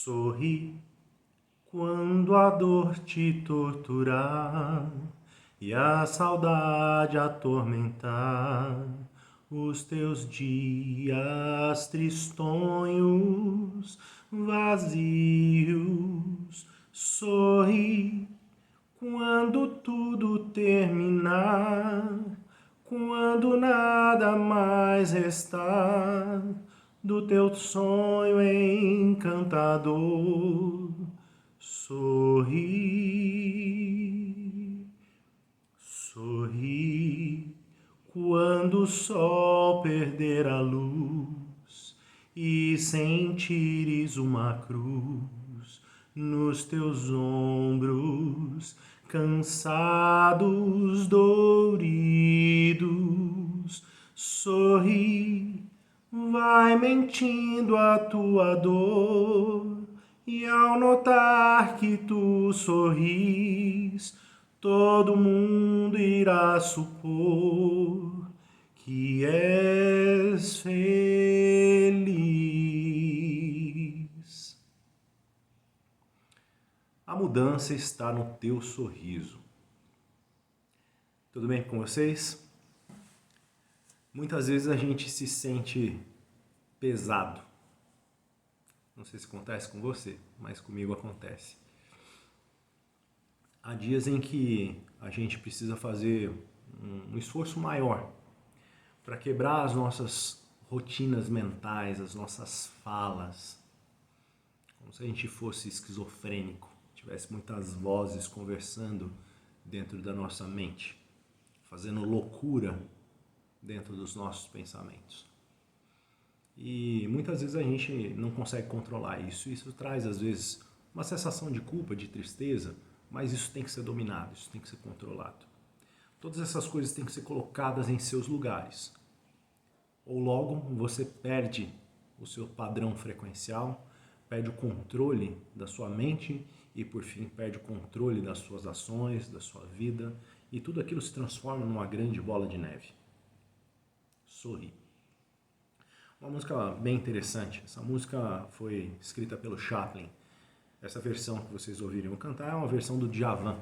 Sorri quando a dor te torturar e a saudade atormentar os teus dias tristonhos, vazios. Sorri quando tudo terminar, quando nada mais restar do teu sonho encantador. Sorri, sorri, quando o sol perder a luz e sentires uma cruz nos teus ombros, cansados, doloridos. Sorri, vai mentindo a tua dor, e ao notar que tu sorris, todo mundo irá supor que és feliz. A mudança está no teu sorriso. Tudo bem com vocês? Muitas vezes a gente se sente pesado. Não sei se acontece com você, mas comigo acontece. Há dias em que a gente precisa fazer um esforço maior para quebrar as nossas rotinas mentais, as nossas falas, como se a gente fosse esquizofrênico, tivesse muitas vozes conversando dentro da nossa mente, fazendo loucura dentro dos nossos pensamentos. E muitas vezes a gente não consegue controlar isso. Isso traz, às vezes, uma sensação de culpa, de tristeza, mas isso tem que ser dominado, isso tem que ser controlado. Todas essas coisas têm que ser colocadas em seus lugares. Ou logo você perde o seu padrão frequencial, perde o controle da sua mente e, por fim, perde o controle das suas ações, da sua vida, e tudo aquilo se transforma numa grande bola de neve. Sorri. Uma música bem interessante. Essa música foi escrita pelo Chaplin. Essa versão que vocês ouviram cantar é uma versão do Djavan.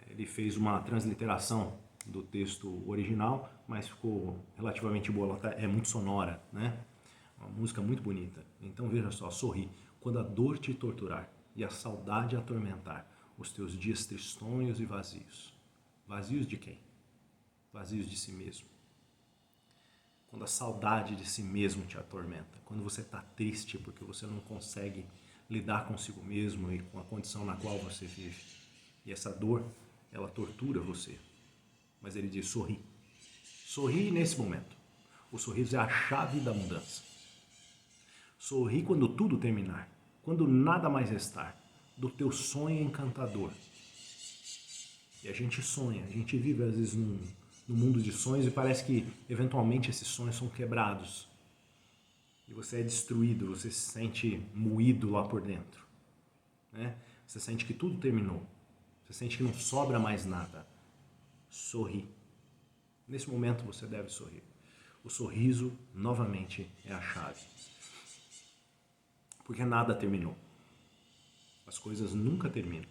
Ele fez uma transliteração do texto original, mas ficou relativamente boa. Ela é muito sonora, né? Uma música muito bonita. Então veja só, sorri. Quando a dor te torturar e a saudade atormentar os teus dias tristonhos e vazios. Vazios de quem? Vazios de si mesmo. Quando a saudade de si mesmo te atormenta, quando você está triste porque você não consegue lidar consigo mesmo e com a condição na qual você vive. E essa dor, ela tortura você. Mas ele diz, sorri. Sorri nesse momento. O sorriso é a chave da mudança. Sorri quando tudo terminar, quando nada mais restar do teu sonho encantador. E a gente sonha, a gente vive às vezes no mundo de sonhos e parece que eventualmente esses sonhos são quebrados. E você é destruído, você se sente moído lá por dentro, né? Você sente que tudo terminou, você sente que não sobra mais nada. Sorri. Nesse momento você deve sorrir. O sorriso, novamente, é a chave. Porque nada terminou. As coisas nunca terminam.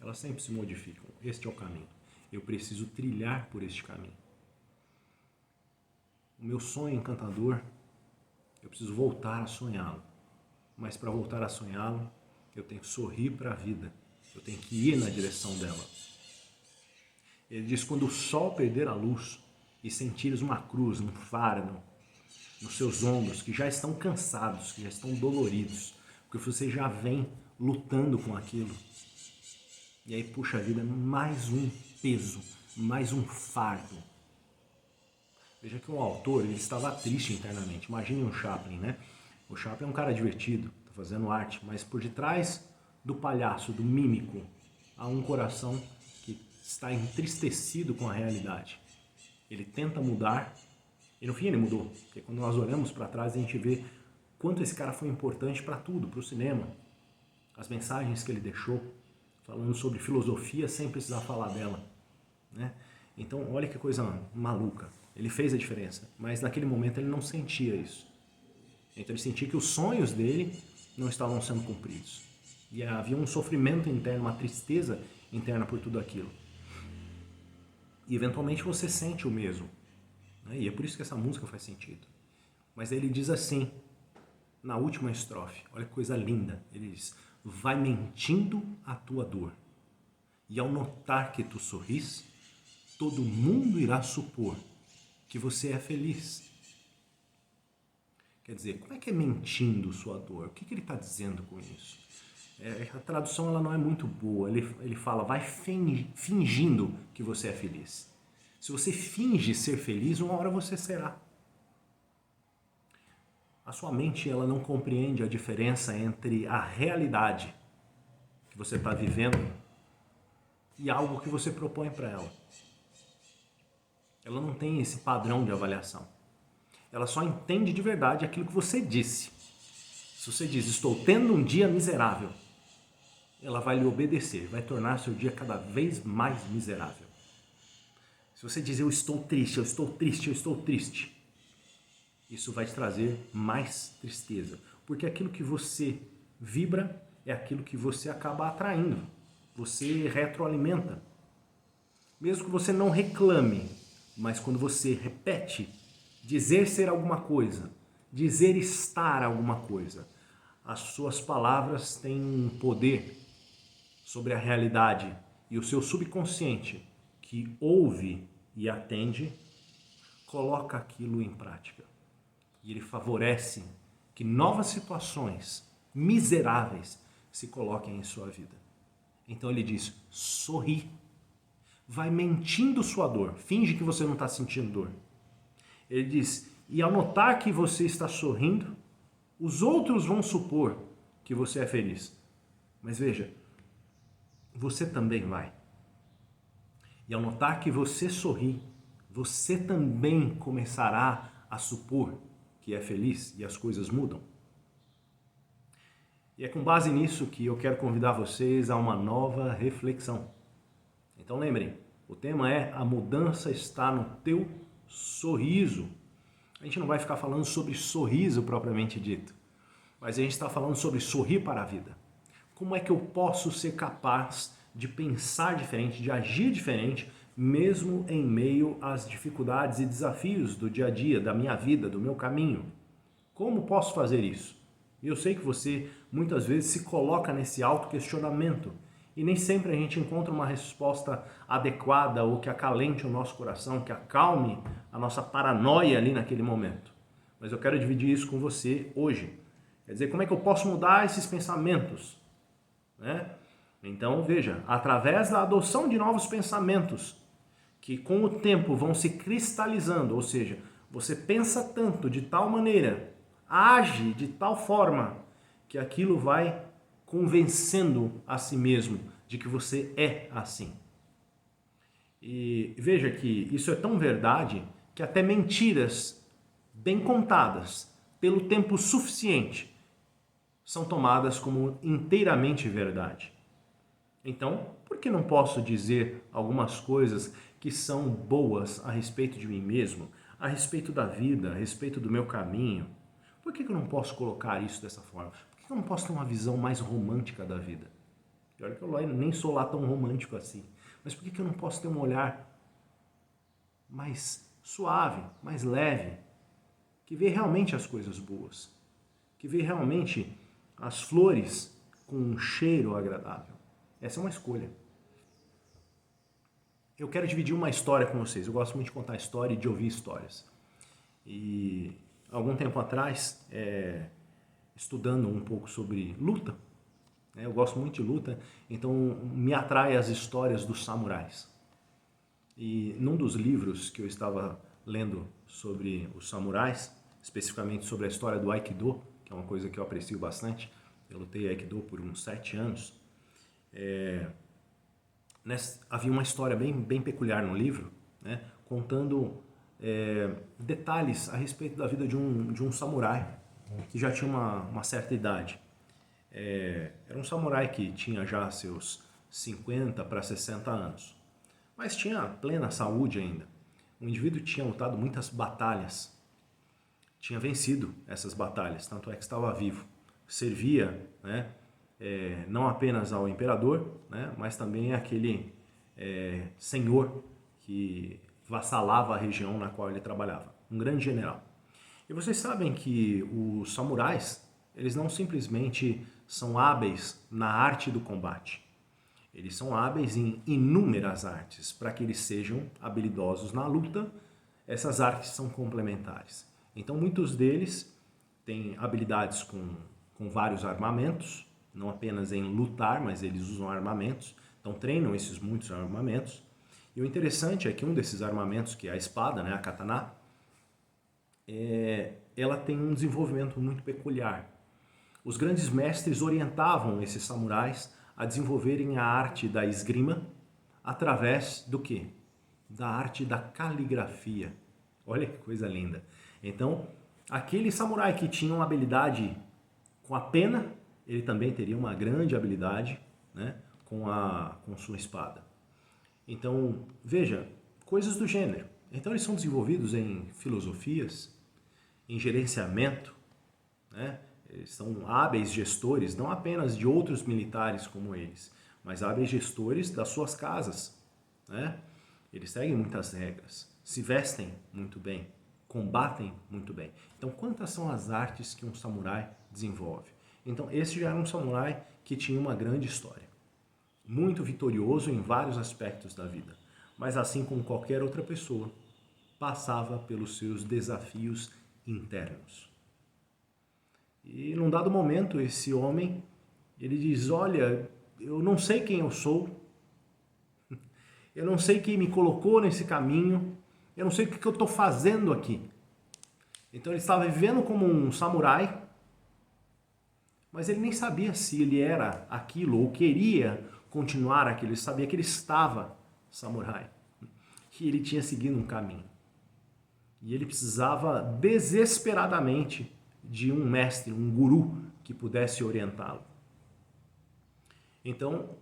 Elas sempre se modificam. Este é o caminho. Eu preciso trilhar por este caminho. O meu sonho encantador, eu preciso voltar a sonhá-lo. Mas para voltar a sonhá-lo, eu tenho que sorrir para a vida. Eu tenho que ir na direção dela. Ele diz, quando o sol perder a luz e sentires uma cruz, um fardo nos seus ombros, que já estão cansados, que já estão doloridos, porque você já vem lutando com aquilo. E aí, puxa vida, mais um peso, mais um fardo. Veja que o autor, ele estava triste internamente. Imagine o Chaplin, né? O Chaplin é um cara divertido, está fazendo arte, mas por detrás do palhaço, do mímico, há um coração que está entristecido com a realidade. Ele tenta mudar e no fim ele mudou. Porque quando nós olhamos para trás, a gente vê quanto esse cara foi importante para tudo, para o cinema. As mensagens que ele deixou, falando sobre filosofia sem precisar falar dela, né? Então, olha que coisa maluca. Ele fez a diferença, mas naquele momento ele não sentia isso. Então ele sentia que os sonhos dele não estavam sendo cumpridos. E havia um sofrimento interno, uma tristeza interna por tudo aquilo. E eventualmente você sente o mesmo, né? E é por isso que essa música faz sentido. Mas ele diz assim, na última estrofe, olha que coisa linda, ele diz: vai mentindo a tua dor, e ao notar que tu sorris, todo mundo irá supor que você é feliz. Quer dizer, como é que é mentindo sua dor? O que ele está dizendo com isso? A tradução ela não é muito boa. Ele fala, vai fingindo que você é feliz. Se você finge ser feliz, uma hora você será. A sua mente ela não compreende a diferença entre a realidade que você está vivendo e algo que você propõe para ela. Ela não tem esse padrão de avaliação. Ela só entende de verdade aquilo que você disse. Se você diz, estou tendo um dia miserável, ela vai lhe obedecer, vai tornar seu dia cada vez mais miserável. Se você diz, eu estou triste, eu estou triste, eu estou triste, isso vai te trazer mais tristeza. Porque aquilo que você vibra é aquilo que você acaba atraindo. Você retroalimenta. Mesmo que você não reclame, mas quando você repete, dizer ser alguma coisa, dizer estar alguma coisa, as suas palavras têm um poder sobre a realidade e o seu subconsciente, que ouve e atende, coloca aquilo em prática. E ele favorece que novas situações miseráveis se coloquem em sua vida. Então ele diz, sorri. Vai mentindo sua dor. Finge que você não está sentindo dor. Ele diz, e ao notar que você está sorrindo, os outros vão supor que você é feliz. Mas veja, você também vai. E ao notar que você sorri, você também começará a supor que é feliz e as coisas mudam. E é com base nisso que eu quero convidar vocês a uma nova reflexão. Então lembrem, o tema é a mudança está no teu sorriso. A gente não vai ficar falando sobre sorriso propriamente dito, mas a gente está falando sobre sorrir para a vida. Como é que eu posso ser capaz de pensar diferente, de agir diferente, mesmo em meio às dificuldades e desafios do dia a dia, da minha vida, do meu caminho? Como posso fazer isso? Eu sei que você muitas vezes se coloca nesse autoquestionamento e nem sempre a gente encontra uma resposta adequada ou que acalente o nosso coração, que acalme a nossa paranoia ali naquele momento. Mas eu quero dividir isso com você hoje. Quer dizer, como é que eu posso mudar esses pensamentos? Né? Então, veja, através da adoção de novos pensamentos, que com o tempo vão se cristalizando, ou seja, você pensa tanto, de tal maneira, age de tal forma, que aquilo vai convencendo a si mesmo de que você é assim. E veja que isso é tão verdade que até mentiras bem contadas pelo tempo suficiente são tomadas como inteiramente verdade. Então, por que não posso dizer algumas coisas que são boas a respeito de mim mesmo, a respeito da vida, a respeito do meu caminho? Por que eu não posso colocar isso dessa forma? Por que eu não posso ter uma visão mais romântica da vida? E olha que eu nem sou lá tão romântico assim. Mas por que eu não posso ter um olhar mais suave, mais leve, que vê realmente as coisas boas, que vê realmente as flores com um cheiro agradável? Essa é uma escolha. Eu quero dividir uma história com vocês. Eu gosto muito de contar história e de ouvir histórias. E algum tempo atrás, estudando um pouco sobre luta, eu gosto muito de luta, então me atrai as histórias dos samurais. E num dos livros que eu estava lendo sobre os samurais, especificamente sobre a história do Aikido, que é uma coisa que eu aprecio bastante, eu lutei Aikido por uns 7 anos, havia uma história bem peculiar no livro, né, contando detalhes a respeito da vida de um samurai que já tinha uma certa idade. Era um samurai que tinha já seus 50 para 60 anos, mas tinha plena saúde ainda. O indivíduo tinha lutado muitas batalhas, tinha vencido essas batalhas, tanto é que estava vivo. servia, né, não apenas ao imperador, né, mas também àquele senhor que vassalava a região na qual ele trabalhava, um grande general. E vocês sabem que os samurais, eles não simplesmente são hábeis na arte do combate. Eles são hábeis em inúmeras artes. Para que eles sejam habilidosos na luta, essas artes são complementares. Então, muitos deles têm habilidades com vários armamentos, não apenas em lutar, mas eles usam armamentos, então treinam esses muitos armamentos. E o interessante é que um desses armamentos, que é a espada, né, a katana, ela tem um desenvolvimento muito peculiar. Os grandes mestres orientavam esses samurais a desenvolverem a arte da esgrima através do quê? Da arte da caligrafia. Olha que coisa linda. Então, aquele samurai que tinha uma habilidade com a pena, ele também teria uma grande habilidade, né, com sua espada. Então, veja, coisas do gênero. Então, eles são desenvolvidos em filosofias, em gerenciamento, né? Eles são hábeis gestores, não apenas de outros militares como eles, mas hábeis gestores das suas casas, né? Eles seguem muitas regras, se vestem muito bem, combatem muito bem. Então, quantas são as artes que um samurai desenvolve? Então, esse já era um samurai que tinha uma grande história, muito vitorioso em vários aspectos da vida, mas assim como qualquer outra pessoa, passava pelos seus desafios internos. E num dado momento, esse homem, ele diz, olha, eu não sei quem eu sou, eu não sei quem me colocou nesse caminho, eu não sei o que eu estou fazendo aqui. Então ele estava vivendo como um samurai, mas ele nem sabia se ele era aquilo ou queria continuar aquilo, ele sabia que ele estava samurai, que ele tinha seguido um caminho. E ele precisava desesperadamente de um mestre, um guru que pudesse orientá-lo. Então,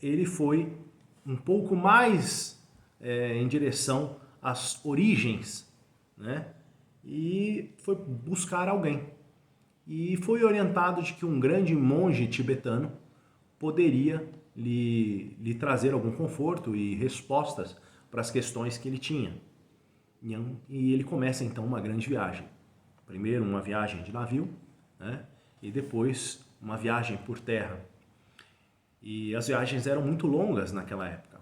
ele foi um pouco mais em direção às origens, né? E foi buscar alguém. E foi orientado de que um grande monge tibetano poderia lhe trazer algum conforto e respostas para as questões que ele tinha. E ele começa então uma grande viagem. Primeiro uma viagem de navio, né? E depois uma viagem por terra. E as viagens eram muito longas naquela época.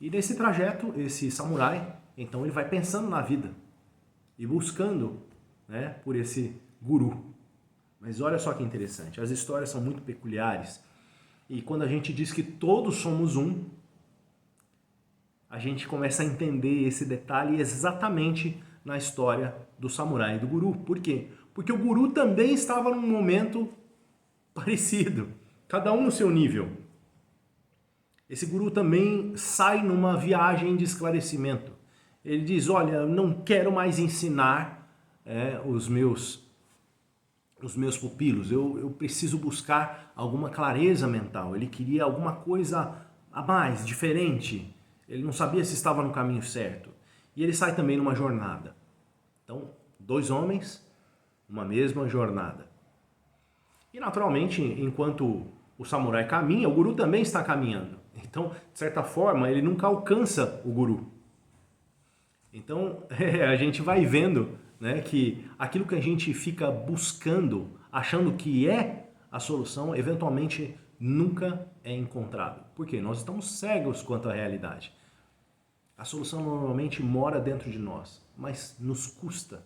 E nesse trajeto, esse samurai, então ele vai pensando na vida e buscando, né, por esse guru. Mas olha só que interessante, as histórias são muito peculiares. E quando a gente diz que todos somos um, a gente começa a entender esse detalhe exatamente na história do samurai e do guru. Por quê? Porque o guru também estava num momento parecido, cada um no seu nível. Esse guru também sai numa viagem de esclarecimento. Ele diz, olha, eu não quero mais ensinar os meus pupilos, eu preciso buscar alguma clareza mental. Ele queria alguma coisa a mais, diferente. Ele não sabia se estava no caminho certo. E ele sai também numa jornada. Então, dois homens, uma mesma jornada. E naturalmente, enquanto o samurai caminha, o guru também está caminhando. Então, de certa forma, ele nunca alcança o guru. Então, a gente vai vendo, né, que aquilo que a gente fica buscando, achando que é a solução, eventualmente nunca é encontrado. Por quê? Nós estamos cegos quanto à realidade. A solução normalmente mora dentro de nós, mas nos custa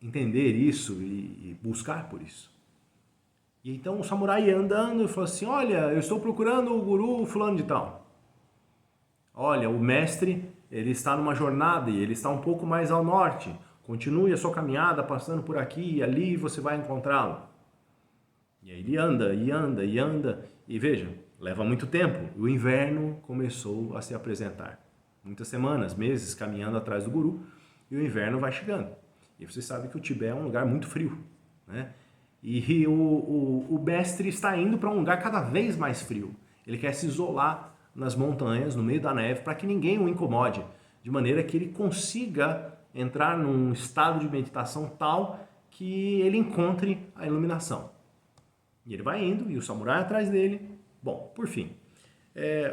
entender isso e buscar por isso. E então o samurai ia andando e falou assim, olha, eu estou procurando o guru fulano de tal. Olha, o mestre, ele está numa jornada e ele está um pouco mais ao norte. Continue a sua caminhada passando por aqui e ali você vai encontrá-lo. E aí ele anda, e anda, e anda, e veja, leva muito tempo. O inverno começou a se apresentar. Muitas semanas, meses caminhando atrás do guru, e o inverno vai chegando. E você sabe que o Tibete é um lugar muito frio, né? E o mestre está indo para um lugar cada vez mais frio. Ele quer se isolar nas montanhas, no meio da neve, para que ninguém o incomode, de maneira que ele consiga entrar num estado de meditação tal que ele encontre a iluminação. E ele vai indo, e o samurai atrás dele. Bom, por fim,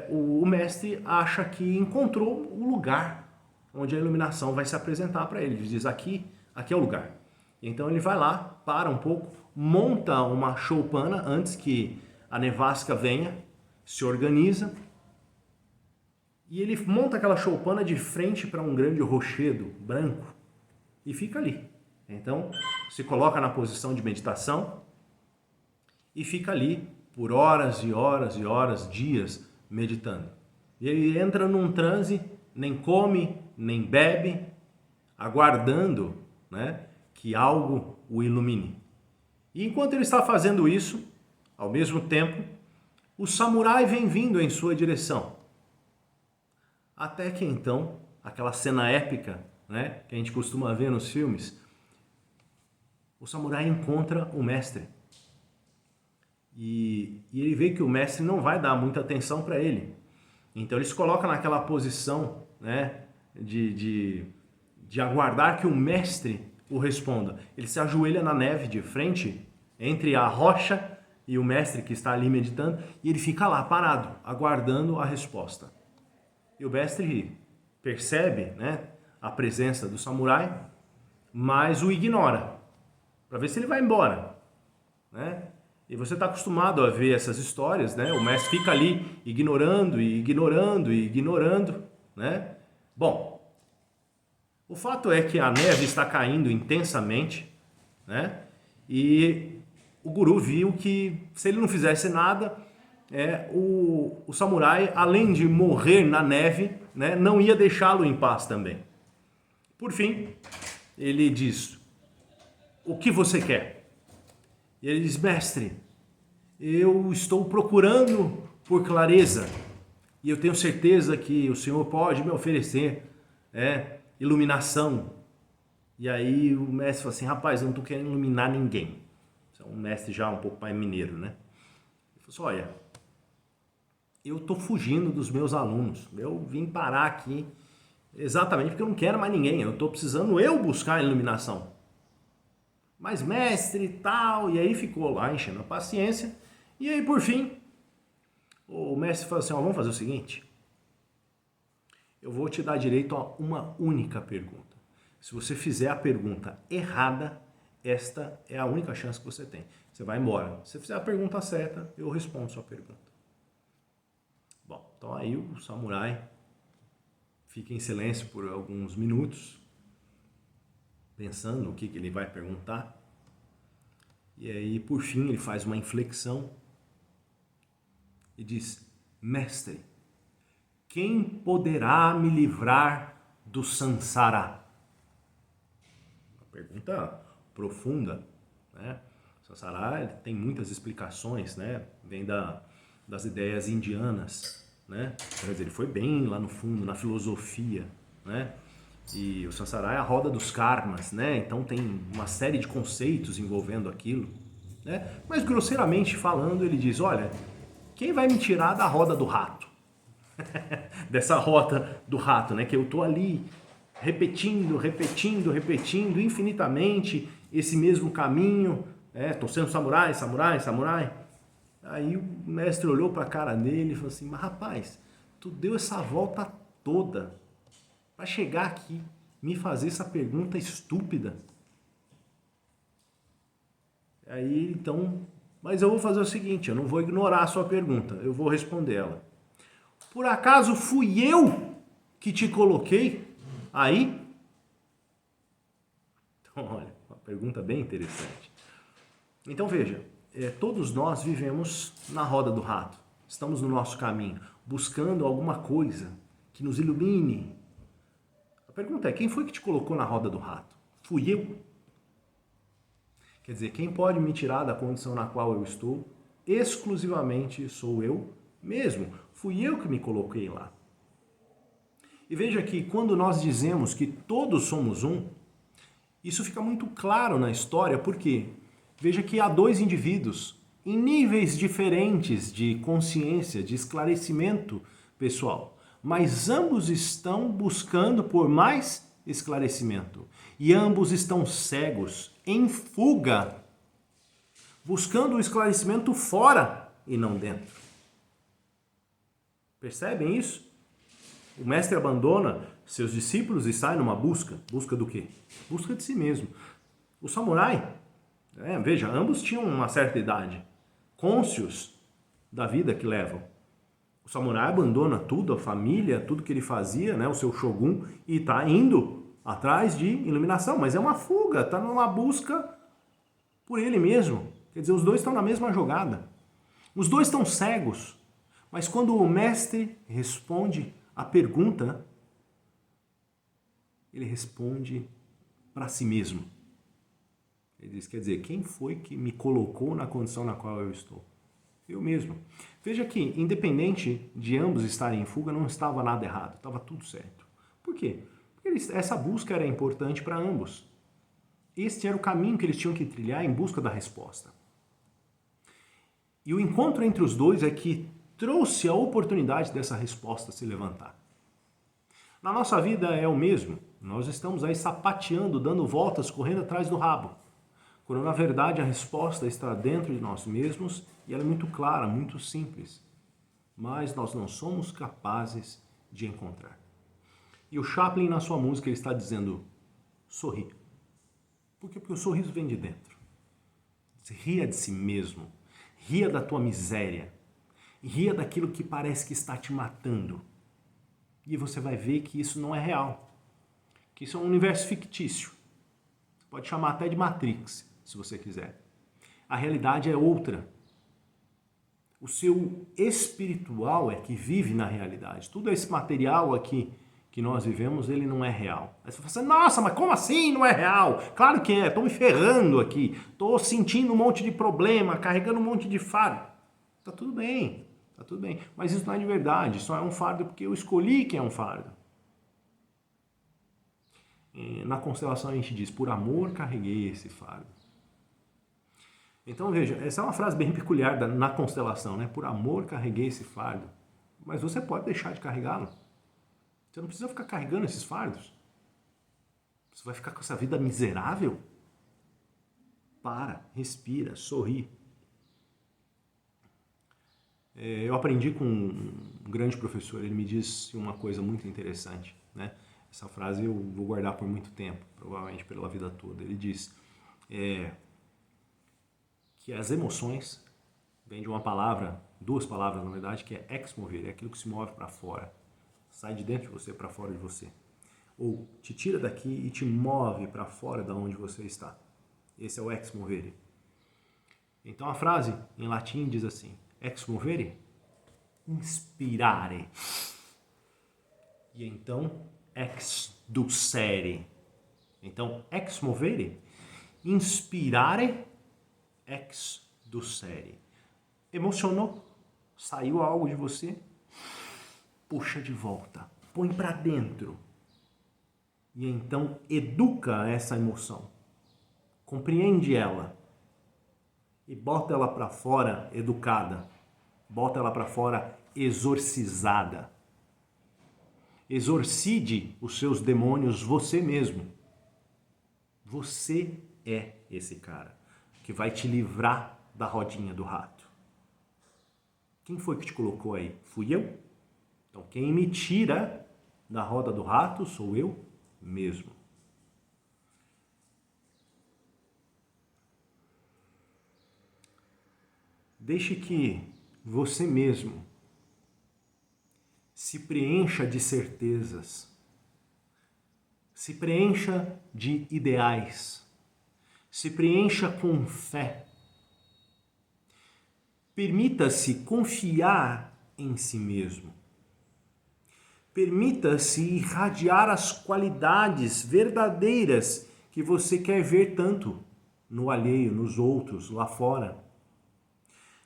o mestre acha que encontrou o lugar onde a iluminação vai se apresentar para ele. Ele diz, aqui é o lugar. Então ele vai lá, para um pouco, monta uma choupana antes que a nevasca venha, se organiza, e ele monta aquela choupana de frente para um grande rochedo branco e fica ali. Então se coloca na posição de meditação e fica ali por horas e horas e horas, dias, meditando. E ele entra num transe, nem come, nem bebe, aguardando, né, que algo o ilumine. E enquanto ele está fazendo isso, ao mesmo tempo, o samurai vem vindo em sua direção. Até que então, aquela cena épica, né, que a gente costuma ver nos filmes, o samurai encontra o mestre. E ele vê que o mestre não vai dar muita atenção para ele. Então ele se coloca naquela posição, né, de aguardar que o mestre o responda. Ele se ajoelha na neve de frente, entre a rocha e o mestre que está ali meditando, e ele fica lá parado, aguardando a resposta. E o mestre percebe, né, a presença do samurai, mas o ignora, para ver se ele vai embora, né? E você está acostumado a ver essas histórias, né? O mestre fica ali ignorando e ignorando e ignorando, né? Bom, o fato é que a neve está caindo intensamente, né? E o guru viu que se ele não fizesse nada, o samurai, além de morrer na neve, né, não ia deixá-lo em paz também. Por fim, ele diz, o que você quer? E ele diz, mestre, eu estou procurando por clareza e eu tenho certeza que o senhor pode me oferecer iluminação. E aí o mestre fala assim, rapaz, eu não estou querendo iluminar ninguém. É um mestre já um pouco mais mineiro, né? Ele falou assim, olha, eu estou fugindo dos meus alunos, eu vim parar aqui exatamente porque eu não quero mais ninguém, eu estou precisando buscar a iluminação. Mas mestre e tal, e aí ficou lá enchendo a paciência, e aí por fim, o mestre falou assim, vamos fazer o seguinte, eu vou te dar direito a uma única pergunta. Se você fizer a pergunta errada, esta é a única chance que você tem. Você vai embora. Se você fizer a pergunta certa, eu respondo sua pergunta. Bom, então aí o samurai fica em silêncio por alguns minutos, pensando o que ele vai perguntar. E aí, por fim, ele faz uma inflexão e diz, mestre, quem poderá me livrar do Sansara? Uma pergunta profunda, né? O Sansara tem muitas explicações, né? Vem das ideias indianas, né? Quer dizer, ele foi bem lá no fundo, na filosofia, né? E o Sansara é a roda dos karmas, né? Então tem uma série de conceitos envolvendo aquilo, né? Mas grosseiramente falando, ele diz, olha, quem vai me tirar da roda do rato? Dessa roda do rato, né? Que eu tô ali repetindo infinitamente esse mesmo caminho, tô sendo samurai. Aí o mestre olhou para a cara dele e falou assim, mas rapaz, tu deu essa volta toda para chegar aqui, me fazer essa pergunta estúpida. Aí então, mas eu vou fazer o seguinte, eu não vou ignorar a sua pergunta, eu vou responder ela. Por acaso fui eu que te coloquei aí? Então, olha, uma pergunta bem interessante. Então veja, todos nós vivemos na roda do rato, estamos no nosso caminho, buscando alguma coisa que nos ilumine. A pergunta é, quem foi que te colocou na roda do rato? Fui eu? Quer dizer, quem pode me tirar da condição na qual eu estou? Exclusivamente sou eu mesmo. Fui eu que me coloquei lá. E veja que quando nós dizemos que todos somos um, isso fica muito claro na história, porque veja que há dois indivíduos em níveis diferentes de consciência, de esclarecimento pessoal, mas ambos estão buscando por mais esclarecimento. E ambos estão cegos, em fuga, buscando o esclarecimento fora e não dentro. Percebem isso? O mestre abandona seus discípulos e sai numa busca. Busca do quê? Busca de si mesmo. O samurai, veja, ambos tinham uma certa idade, cônscios da vida que levam. O samurai abandona tudo, a família, tudo que ele fazia, o seu shogun, e está indo atrás de iluminação. Mas é uma fuga, está numa busca por ele mesmo. Quer dizer, os dois estão na mesma jogada. Os dois estão cegos. Mas quando o mestre responde a pergunta, ele responde para si mesmo. Ele diz, quer dizer, quem foi que me colocou na condição na qual eu estou? Eu mesmo. Veja que, independente de ambos estarem em fuga, não estava nada errado, estava tudo certo. Por quê? Porque essa busca era importante para ambos. Este era o caminho que eles tinham que trilhar em busca da resposta. E o encontro entre os dois é que trouxe a oportunidade dessa resposta se levantar. Na nossa vida é o mesmo. Nós estamos aí sapateando, dando voltas, correndo atrás do rabo. Quando na verdade a resposta está dentro de nós mesmos e ela é muito clara, muito simples. Mas nós não somos capazes de encontrar. E o Chaplin na sua música ele está dizendo, sorri. Por quê? Porque o sorriso vem de dentro. Ria de si mesmo. Ria da tua miséria. Ria daquilo que parece que está te matando. E você vai ver que isso não é real. Que isso é um universo fictício. Você pode chamar até de Matrix, se você quiser. A realidade é outra. O seu espiritual é que vive na realidade. Tudo esse material aqui que nós vivemos, ele não é real. Aí você fala assim, nossa, mas como assim não é real? Claro que é, estou me ferrando aqui. Estou sentindo um monte de problema, carregando um monte de fardo. Tá tudo bem. Tá tudo bem, mas isso não é de verdade, só é um fardo porque eu escolhi que é um fardo. Na constelação a gente diz, por amor carreguei esse fardo. Então veja, essa é uma frase bem peculiar na constelação, por amor carreguei esse fardo. Mas você pode deixar de carregá-lo. Você não precisa ficar carregando esses fardos. Você vai ficar com essa vida miserável? Para, respira, sorri. Eu aprendi com um grande professor, ele me disse uma coisa muito interessante, Essa frase eu vou guardar por muito tempo, provavelmente pela vida toda. Ele diz que as emoções vêm de uma palavra, duas palavras na verdade, que é ex movere, é aquilo que se move para fora, sai de dentro de você para fora de você. Ou te tira daqui e te move para fora da onde você está. Esse é o ex movere. Então a frase em latim diz assim, ex movere, inspirare. E então, ex ducere. Então, ex movere, inspirare, ex ducere. Emocionou? Saiu algo de você? Puxa de volta. Põe para dentro. E então, educa essa emoção. Compreende ela. E bota ela para fora educada. Bota ela para fora exorcizada. Exorcide os seus demônios você mesmo. Você é esse cara que vai te livrar da rodinha do rato. Quem foi que te colocou aí? Fui eu? Então quem me tira da roda do rato sou eu mesmo. Deixe que você mesmo se preencha de certezas, se preencha de ideais, se preencha com fé. Permita-se confiar em si mesmo. Permita-se irradiar as qualidades verdadeiras que você quer ver tanto no alheio, nos outros, lá fora.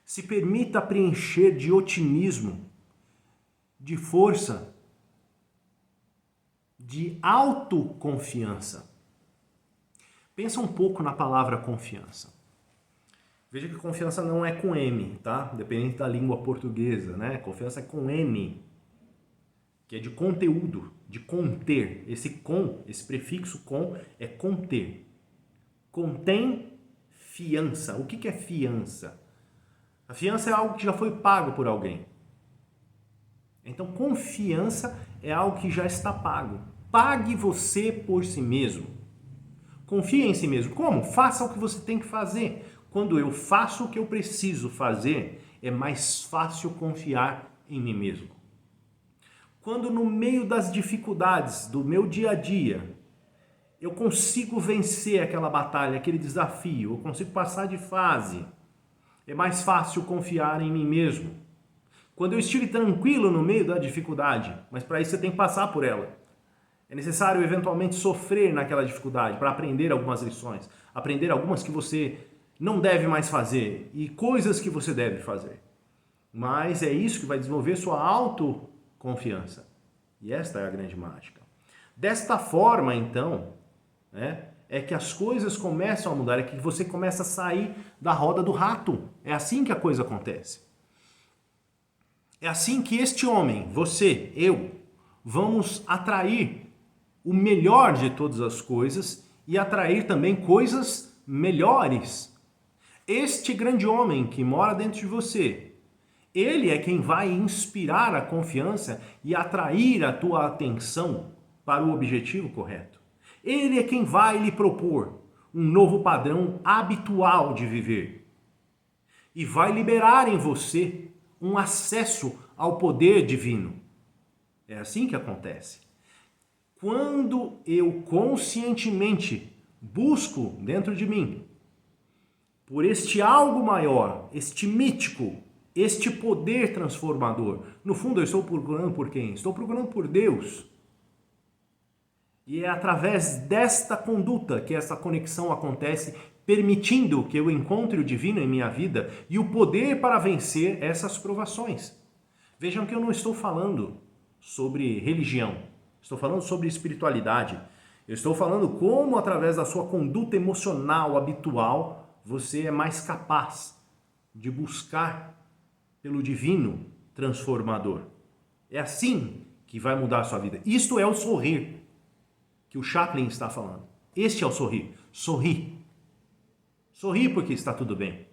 Se permita preencher de otimismo, de força, de autoconfiança. Pensa um pouco na palavra confiança. Veja que confiança não é com M, tá? Dependente da língua portuguesa, Confiança é com N. que é de conteúdo, de conter. Esse prefixo com é conter. Contém fiança. O que é fiança? A fiança é algo que já foi pago por alguém. Então, confiança é algo que já está pago. Pague você por si mesmo. Confie em si mesmo. Como? Faça o que você tem que fazer. Quando eu faço o que eu preciso fazer, é mais fácil confiar em mim mesmo. Quando no meio das dificuldades do meu dia a dia, eu consigo vencer aquela batalha, aquele desafio, eu consigo passar de fase, é mais fácil confiar em mim mesmo. Quando eu estive tranquilo no meio da dificuldade, mas para isso você tem que passar por ela. É necessário eventualmente sofrer naquela dificuldade para aprender algumas lições, aprender algumas que você não deve mais fazer e coisas que você deve fazer. Mas é isso que vai desenvolver sua autoconfiança. E esta é a grande mágica. Desta forma, então, é que as coisas começam a mudar, é que você começa a sair da roda do rato. É assim que a coisa acontece. É assim que este homem, você, eu, vamos atrair o melhor de todas as coisas e atrair também coisas melhores. Este grande homem que mora dentro de você, ele é quem vai inspirar a confiança e atrair a tua atenção para o objetivo correto. Ele é quem vai lhe propor um novo padrão habitual de viver e vai liberar em você um acesso ao poder divino. É assim que acontece. Quando eu conscientemente busco dentro de mim por este algo maior, este mítico, este poder transformador, no fundo eu estou procurando por quem? Estou procurando por Deus. E é através desta conduta que essa conexão acontece, permitindo que eu encontre o divino em minha vida e o poder para vencer essas provações. Vejam que eu não estou falando sobre religião, estou falando sobre espiritualidade. Eu estou falando como, através da sua conduta emocional habitual, você é mais capaz de buscar pelo divino transformador. É assim que vai mudar a sua vida. Isto é o sorrir que o Chaplin está falando. Este é o sorrir. Sorri. Sorri porque está tudo bem.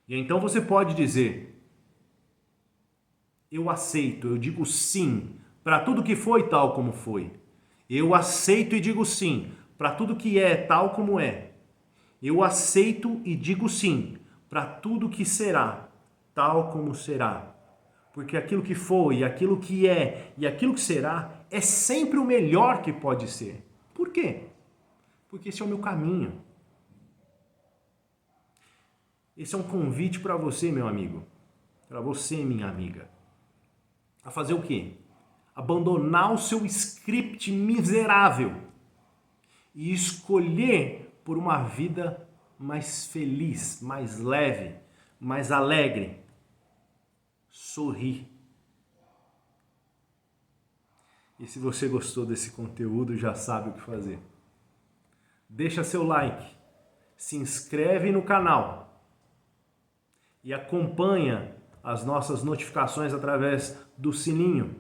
E então você pode dizer: eu aceito, eu digo sim para tudo que foi tal como foi. Eu aceito e digo sim para tudo que é tal como é. Eu aceito e digo sim para tudo que será tal como será. Porque aquilo que foi, aquilo que é e aquilo que será é sempre o melhor que pode ser. Por quê? Porque esse é o meu caminho. Esse é um convite para você, meu amigo, para você, minha amiga, a fazer o quê? Abandonar o seu script miserável e escolher por uma vida mais feliz, mais leve, mais alegre. Sorrir. E se você gostou desse conteúdo, já sabe o que fazer. Deixa seu like, se inscreve no canal e acompanha as nossas notificações através do sininho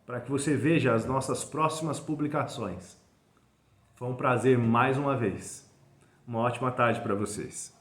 para que você veja as nossas próximas publicações. Foi um prazer mais uma vez. Uma ótima tarde para vocês.